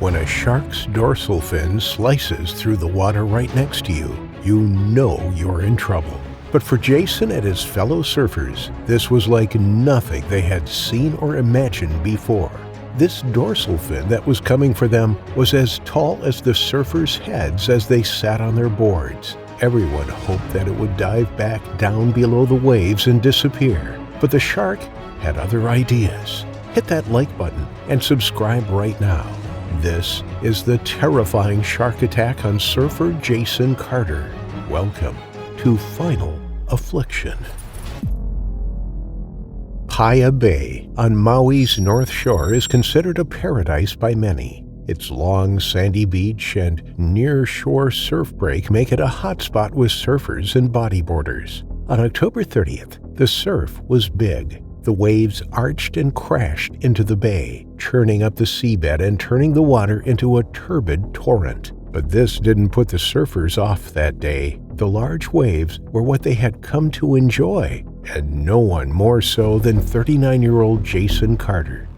When a shark's dorsal fin slices through the water right next to you, you know you're in trouble. But for Jason and his fellow surfers, this was like nothing they had seen or imagined before. This dorsal fin that was coming for them was as tall as the surfers' heads as they sat on their boards. Everyone hoped that it would dive back down below the waves and disappear. But the shark had other ideas. Hit that like button and subscribe right now. This is the terrifying shark attack on surfer Jason Carter. Welcome to Final Affliction. Paia Bay on Maui's north shore is considered a paradise by many. Its long sandy beach and near-shore surf break make it a hotspot with surfers and bodyboarders. On October 30th, the surf was big. The waves arched and crashed into the bay, churning up the seabed and turning the water into a turbid torrent. But this didn't put the surfers off that day. The large waves were what they had come to enjoy, and no one more so than 39-year-old Jason Carter.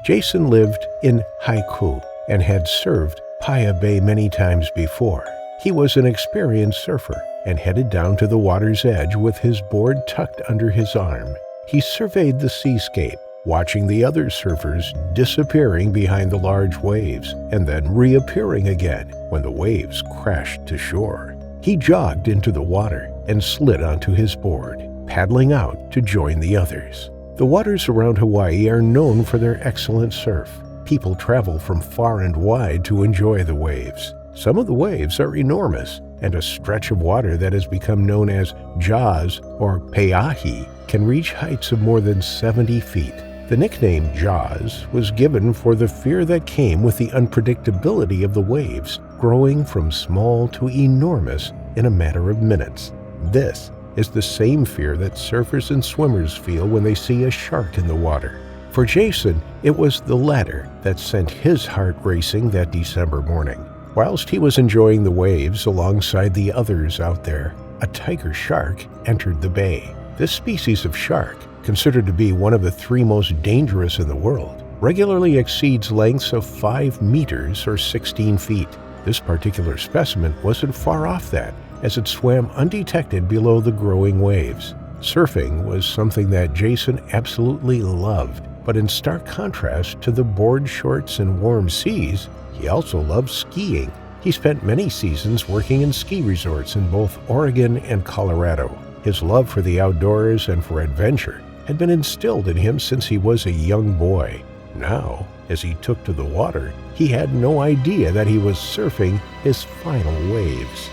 Jason lived in Haiku and had surfed Paia Bay many times before. He was an experienced surfer and headed down to the water's edge with his board tucked under his arm. He surveyed the seascape, watching the other surfers disappearing behind the large waves and then reappearing again when the waves crashed to shore. He jogged into the water and slid onto his board, paddling out to join the others. The waters around Hawaii are known for their excellent surf. People travel from far and wide to enjoy the waves. Some of the waves are enormous, and a stretch of water that has become known as Jaws or Peahi can reach heights of more than 70 feet. The nickname Jaws was given for the fear that came with the unpredictability of the waves, growing from small to enormous in a matter of minutes. This is the same fear that surfers and swimmers feel when they see a shark in the water. For Jason, it was the latter that sent his heart racing that December morning. Whilst he was enjoying the waves alongside the others out there, a tiger shark entered the bay. This species of shark, considered to be one of the 3 most dangerous in the world, regularly exceeds lengths of 5 meters or 16 feet. This particular specimen wasn't far off that, as it swam undetected below the growing waves. Surfing was something that Jason absolutely loved, but in stark contrast to the board shorts and warm seas, he also loved skiing. He spent many seasons working in ski resorts in both Oregon and Colorado. His love for the outdoors and for adventure had been instilled in him since he was a young boy. Now, as he took to the water, he had no idea that he was surfing his final waves.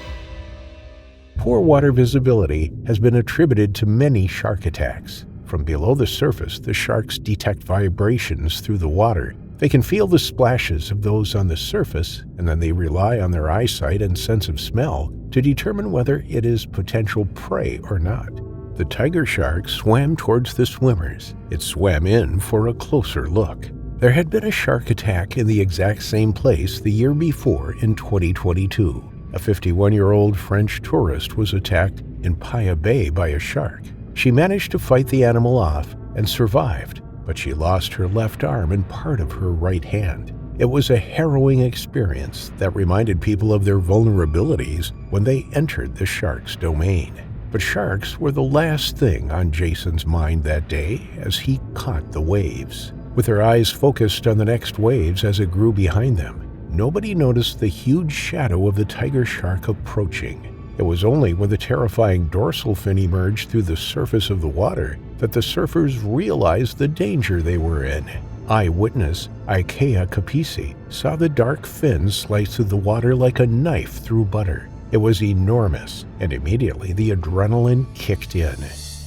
Poor water visibility has been attributed to many shark attacks. From below the surface, the sharks detect vibrations through the water. They can feel the splashes of those on the surface, and then they rely on their eyesight and sense of smell to determine whether it is potential prey or not. The tiger shark swam towards the swimmers. It swam in for a closer look. There had been a shark attack in the exact same place the year before in 2022. A 51-year-old French tourist was attacked in Paia Bay by a shark. She managed to fight the animal off and survived, but she lost her left arm and part of her right hand. It was a harrowing experience that reminded people of their vulnerabilities when they entered the shark's domain. But sharks were the last thing on Jason's mind that day as he caught the waves. With their eyes focused on the next waves as it grew behind them, nobody noticed the huge shadow of the tiger shark approaching. It was only when the terrifying dorsal fin emerged through the surface of the water that the surfers realized the danger they were in. Eyewitness Ikea Capisi saw the dark fin slice through the water like a knife through butter. It was enormous, and immediately the adrenaline kicked in.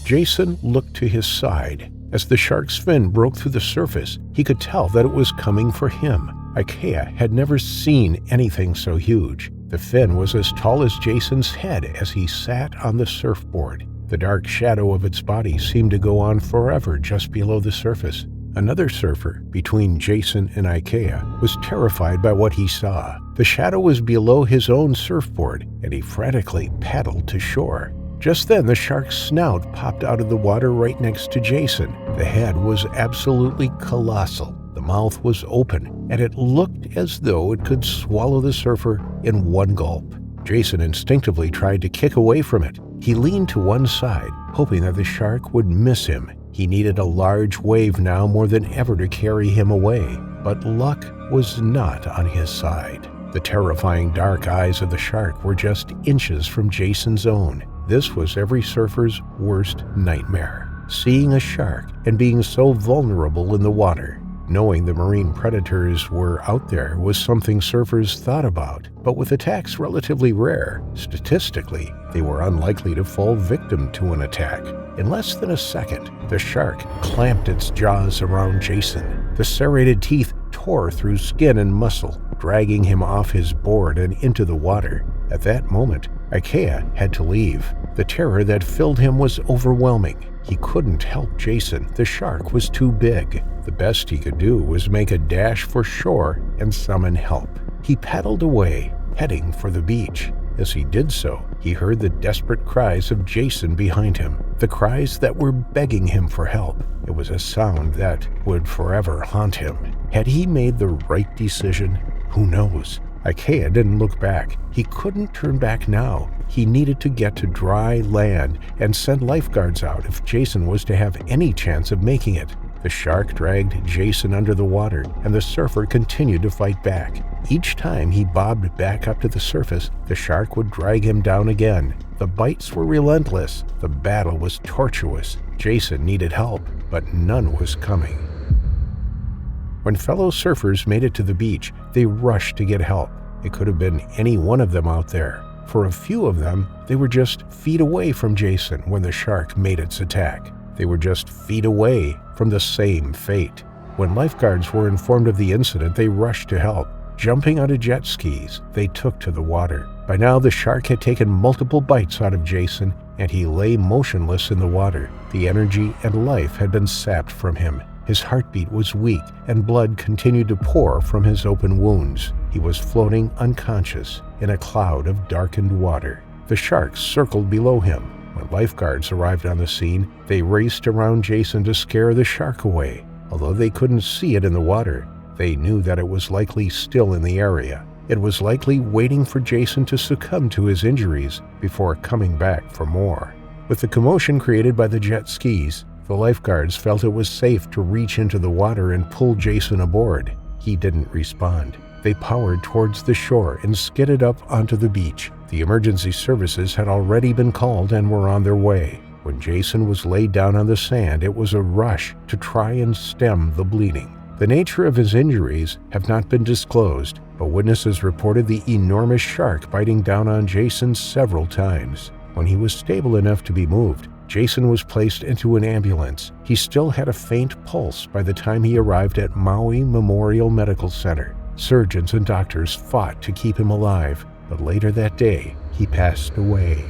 Jason looked to his side. As the shark's fin broke through the surface, he could tell that it was coming for him. Ikea had never seen anything so huge. The fin was as tall as Jason's head as he sat on the surfboard. The dark shadow of its body seemed to go on forever just below the surface. Another surfer, between Jason and Ikea, was terrified by what he saw. The shadow was below his own surfboard, and he frantically paddled to shore. Just then, the shark's snout popped out of the water right next to Jason. The head was absolutely colossal. The mouth was open, and it looked as though it could swallow the surfer in one gulp. Jason instinctively tried to kick away from it. He leaned to one side, hoping that the shark would miss him. He needed a large wave now more than ever to carry him away, but luck was not on his side. The terrifying dark eyes of the shark were just inches from Jason's own. This was every surfer's worst nightmare, seeing a shark and being so vulnerable in the water. Knowing the marine predators were out there was something surfers thought about, but with attacks relatively rare, statistically, they were unlikely to fall victim to an attack. In less than a second, the shark clamped its jaws around Jason. The serrated teeth tore through skin and muscle, dragging him off his board and into the water. At that moment, Ikea had to leave. The terror that filled him was overwhelming. He couldn't help Jason. The shark was too big. The best he could do was make a dash for shore and summon help. He paddled away, heading for the beach. As he did so, he heard the desperate cries of Jason behind him, the cries that were begging him for help. It was a sound that would forever haunt him. Had he made the right decision? Who knows? Ikea didn't look back. He couldn't turn back now. He needed to get to dry land and send lifeguards out if Jason was to have any chance of making it. The shark dragged Jason under the water, and the surfer continued to fight back. Each time he bobbed back up to the surface, the shark would drag him down again. The bites were relentless. The battle was tortuous. Jason needed help, but none was coming. When fellow surfers made it to the beach, they rushed to get help. It could have been any one of them out there. For a few of them, they were just feet away from Jason when the shark made its attack. They were just feet away from the same fate. When lifeguards were informed of the incident, they rushed to help. Jumping onto jet skis, they took to the water. By now, the shark had taken multiple bites out of Jason, and he lay motionless in the water. The energy and life had been sapped from him. His heartbeat was weak, and blood continued to pour from his open wounds. He was floating unconscious in a cloud of darkened water. The shark circled below him. When lifeguards arrived on the scene, they raced around Jason to scare the shark away. Although they couldn't see it in the water, they knew that it was likely still in the area. It was likely waiting for Jason to succumb to his injuries before coming back for more. With the commotion created by the jet skis, the lifeguards felt it was safe to reach into the water and pull Jason aboard. He didn't respond. They powered towards the shore and skidded up onto the beach. The emergency services had already been called and were on their way. When Jason was laid down on the sand, it was a rush to try and stem the bleeding. The nature of his injuries have not been disclosed, but witnesses reported the enormous shark biting down on Jason several times. When he was stable enough to be moved, Jason was placed into an ambulance. He still had a faint pulse by the time he arrived at Maui Memorial Medical Center. Surgeons and doctors fought to keep him alive, but later that day, he passed away.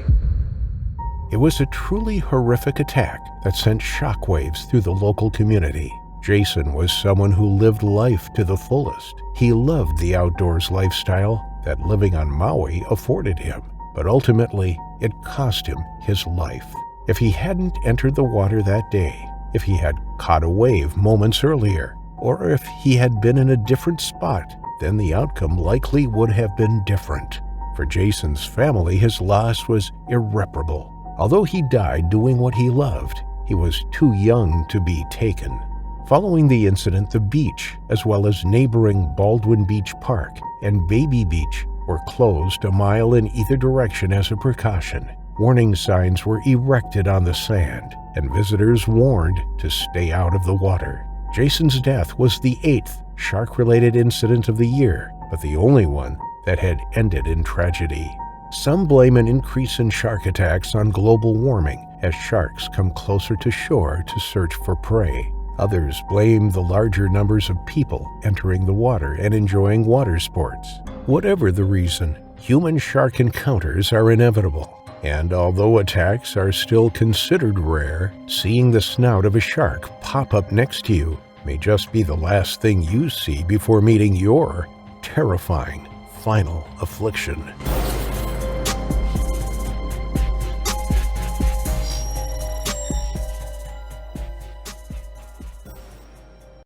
It was a truly horrific attack that sent shockwaves through the local community. Jason was someone who lived life to the fullest. He loved the outdoors lifestyle that living on Maui afforded him, but ultimately, it cost him his life. If he hadn't entered the water that day, if he had caught a wave moments earlier, or if he had been in a different spot, then the outcome likely would have been different. For Jason's family, his loss was irreparable. Although he died doing what he loved, he was too young to be taken. Following the incident, the beach, as well as neighboring Baldwin Beach Park and Baby Beach, were closed a mile in either direction as a precaution. Warning signs were erected on the sand, and visitors warned to stay out of the water. Jason's death was the 8th shark-related incident of the year, but the only one that had ended in tragedy. Some blame an increase in shark attacks on global warming as sharks come closer to shore to search for prey. Others blame the larger numbers of people entering the water and enjoying water sports. Whatever the reason, human-shark encounters are inevitable. And although attacks are still considered rare, seeing the snout of a shark pop up next to you may just be the last thing you see before meeting your terrifying final affliction.